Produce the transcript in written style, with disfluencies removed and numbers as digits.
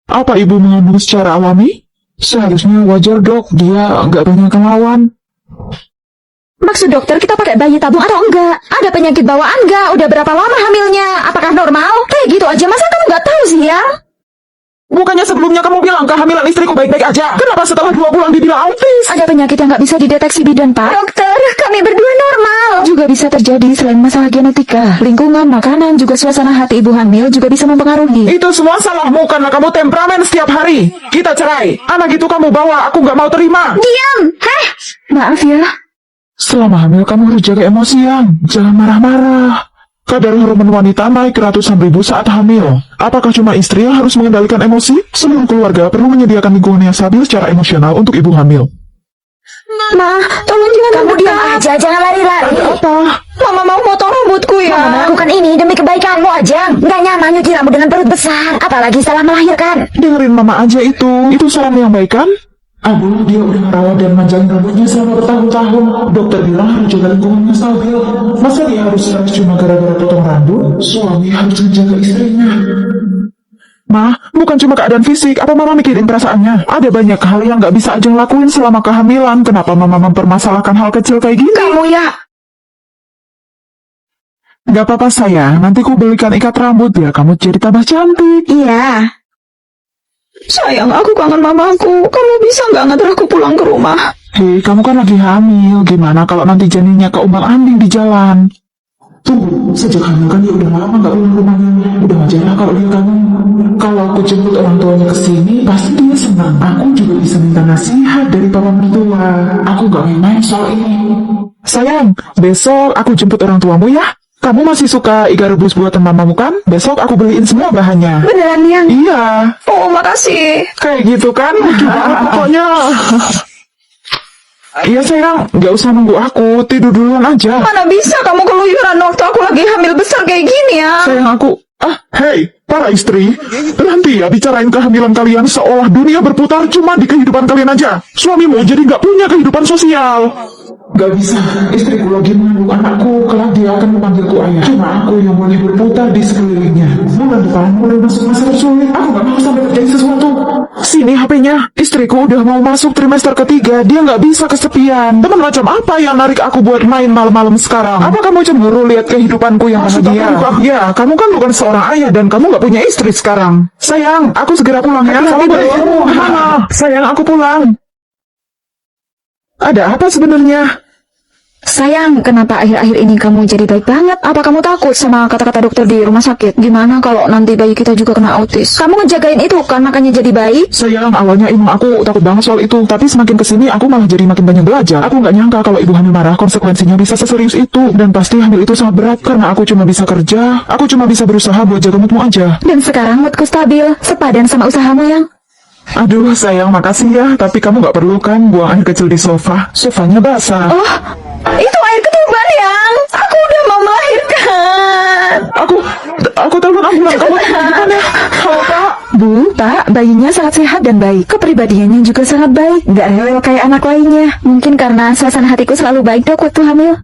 Apa ibu mengandung secara alami? Seharusnya wajar dok, dia nggak banyak lawan. Maksud dokter kita pakai bayi tabung atau enggak? Ada penyakit bawaan enggak? Udah berapa lama hamilnya? Apakah normal? Kayak gitu aja masa kamu nggak tahu sih ya? Bukannya sebelumnya kamu bilang kehamilan istriku baik-baik aja? Kenapa setelah 2 bulan dibilang autis? Ada penyakit yang nggak bisa dideteksi bidan, Pak. Dokter, kami berdua normal. Juga bisa terjadi selain masalah genetika, lingkungan, makanan, juga suasana hati ibu hamil juga bisa mempengaruhi. Itu semua salahmu karena kamu temperamen setiap hari. Kita cerai. Anak itu kamu bawa, aku nggak mau terima. Diam! Heh! Maaf ya. Selama hamil kamu harus jaga emosi yang, jangan marah-marah. Kadar hormon wanita naik ratusan ribu saat hamil. Apakah cuma istri yang harus mengendalikan emosi? Seluruh keluarga perlu menyediakan lingkungan yang stabil secara emosional untuk ibu hamil. Ma, tolong jangan kamu diam aja, jangan lari-lari. Apa? Mama mau potong rambutku ya. Mama melakukan ini demi kebaikanmu aja. Nggak nyaman nyuci rambut dengan perut besar, apalagi setelah melahirkan. Dengerin mama aja itu. Itu saran yang baik kan? Aduh, dia udah merawat dan manjain rambutnya selama bertahun-tahun. Dokter bilang harus jaga lingkungannya stabil. Masa dia harus stres cuma gara-gara potong rambut? Suami harus menjaga istrinya. Ma, bukan cuma keadaan fisik, apa mama mikirin perasaannya? Ada banyak hal yang nggak bisa Ajeng lakuin selama kehamilan. Kenapa mama mempermasalahkan hal kecil kayak gini? Kamu ya. Gak apa-apa sayang, nanti ku belikan ikat rambut ya, kamu jadi tambah cantik. Iya. Sayang, aku kangen mamaku. Kamu bisa nggak nganter aku pulang ke rumah? Hei, kamu kan lagi hamil. Gimana kalau nanti janinnya keumbang-ambing di jalan? Tuh, sejak hamil kan dia udah lama nggak pulang rumahnya. Udah wajar lah kalau dia kangen. Kalau aku jemput orang tuanya ke sini, pasti dia senang. Aku juga bisa minta nasihat dari papa mertua. Aku gak main-main soal ini. Sayang, besok aku jemput orang tuamu ya. Kamu masih suka iga rebus buatan mamamu kan? Besok aku beliin semua bahannya. Beneran yang? Iya. Oh, makasih. Kayak gitu kan? Pokoknya. Iya sayang, nggak usah nunggu aku, tidur duluan aja. Mana bisa kamu keluyuran waktu aku lagi hamil besar kayak gini ya? Sayang aku, hei, para istri, berhenti ya bicarain kehamilan kalian seolah dunia berputar cuma di kehidupan kalian aja. Suamimu jadi nggak punya kehidupan sosial. Gak bisa, istriku lagi mengandung anakku, kelak dia akan memanggilku ayah. Cuma aku yang boleh berputar di sekelilingnya. Bulan depan mulai masuk masa tersulit, aku gak mau sampai terjadi sesuatu. Sini HP-nya, istriku udah mau masuk trimester ketiga, dia gak bisa kesepian. Teman macam apa yang narik aku buat main malam-malam sekarang? Apa kamu cemburu lihat kehidupanku yang bahagia? Ya, kamu kan bukan seorang ayah dan kamu gak punya istri sekarang. Sayang, aku segera pulang ya. Kamu boleh mana? Sayang, aku pulang. Ada apa sebenarnya? Sayang, kenapa akhir-akhir ini kamu jadi baik banget? Apa kamu takut sama kata-kata dokter di rumah sakit? Gimana kalau nanti bayi kita juga kena autis? Kamu ngejagain itu kan makanya jadi baik? Sayang, awalnya emang aku takut banget soal itu. Tapi semakin kesini aku malah jadi makin banyak belajar. Aku nggak nyangka kalau ibu hamil marah konsekuensinya bisa seserius itu. Dan pasti hamil itu sangat berat. Karena aku cuma bisa kerja. Aku cuma bisa berusaha buat jaga moodmu aja. Dan sekarang moodku stabil, sepadan sama usahamu yang... Aduh sayang, makasih ya. Tapi kamu nggak perlu kan buang air kecil di sofa. Sofanya basah. Oh, itu air ketuban yang... Aku udah mau melahirkan. Aku telepon ambulan. Kamu gimana? Halo Pak. Bu, Pak, bayinya sangat sehat dan baik. Kepribadiannya juga sangat baik. Nggak rewel kayak anak lainnya. Mungkin karena suasana hatiku selalu baik dok waktu hamil.